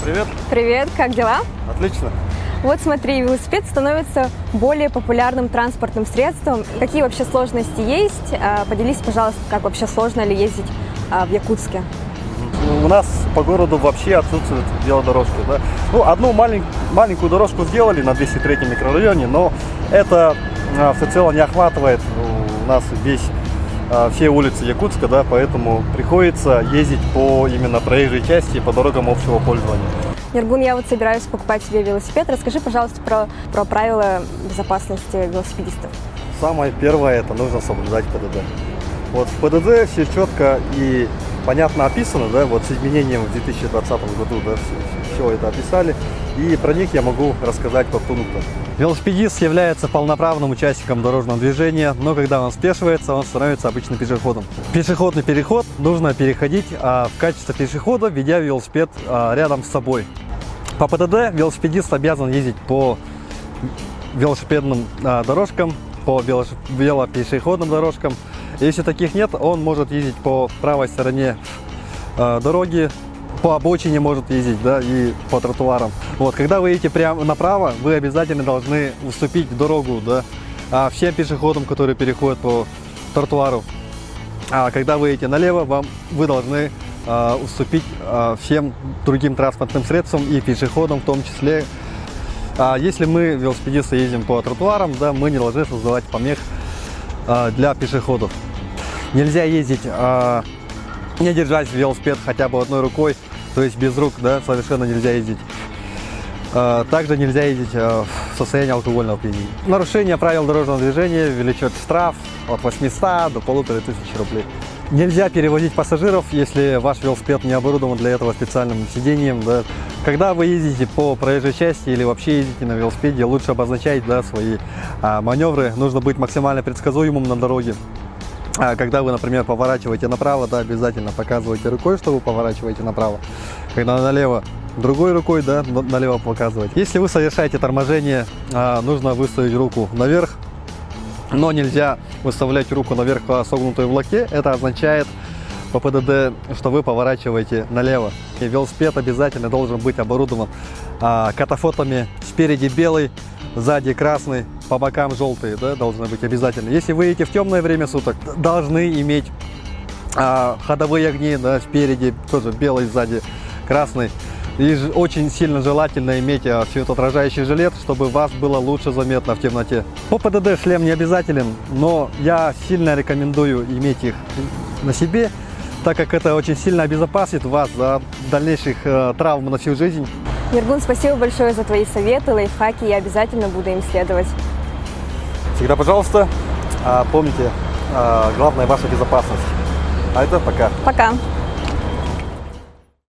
привет. Привет, как дела? Отлично. Вот смотри, велосипед становится более популярным транспортным средством. Какие вообще сложности есть? Поделись, пожалуйста, как вообще сложно ли ездить в Якутске? У нас по городу вообще отсутствует велодорожка. Да? Ну, одну маленькую дорожку сделали на 203-м микрорайоне, но это всецело не охватывает у нас все улицы Якутска, да, поэтому приходится ездить по именно проезжей части, по дорогам общего пользования. Нергун, я вот собираюсь покупать себе велосипед. Расскажи, пожалуйста, про правила безопасности велосипедистов. Самое первое, это нужно соблюдать ПДД. Вот в ПДД все четко и понятно описано, да, вот с изменением в 2020 году, да, все это описали, и про них я могу рассказать по пунктам. Велосипедист является полноправным участником дорожного движения, но когда он спешивается, он становится обычным пешеходом. Пешеходный переход нужно переходить в качестве пешехода, ведя велосипед рядом с собой. По ПДД велосипедист обязан ездить по велосипедным дорожкам, по велопешеходным дорожкам. Если таких нет, он может ездить по правой стороне дороги, по обочине может ездить, да, и по тротуарам. Вот, когда вы едете прямо направо, вы обязательно должны уступить дорогу, да, всем пешеходам, которые переходят по тротуару. А когда вы едете налево, вы должны уступить всем другим транспортным средствам и пешеходам в том числе. Если мы, велосипедисты, ездим по тротуарам, да, мы не должны создавать помех для пешеходов. Нельзя ездить, не держать велосипед хотя бы одной рукой, то есть без рук, да, совершенно нельзя ездить. Также нельзя ездить в состоянии алкогольного опьянения. Нарушение правил дорожного движения влечет штраф от 800 до 1500 рублей. Нельзя перевозить пассажиров, если ваш велосипед не оборудован для этого специальным сиденьем. Да. Когда вы ездите по проезжей части или вообще ездите на велосипеде, лучше обозначать, да, свои маневры. Нужно быть максимально предсказуемым на дороге. Когда вы, например, поворачиваете направо, да, обязательно показывайте рукой, что вы поворачиваете направо. Когда налево, другой рукой, да, налево показывать. Если вы совершаете торможение, нужно выставить руку наверх, но нельзя выставлять руку наверх согнутой в локте. Это означает по ПДД, что вы поворачиваете налево. И велосипед обязательно должен быть оборудован катафотами: спереди белый, сзади красный, по бокам желтые, да, должны быть обязательно. Если вы едете в темное время суток, должны иметь ходовые огни, да, спереди тоже белый, сзади красный. И очень сильно желательно иметь светоотражающий жилет, чтобы вас было лучше заметно в темноте. По ПДД шлем не обязателен, но я сильно рекомендую иметь их на себе, так как это очень сильно обезопасит вас от дальнейших травм на всю жизнь. Нергун, спасибо большое за твои советы, лайфхаки, я обязательно буду им следовать. Всегда, пожалуйста, помните, главное ваша безопасность. А это пока. Пока.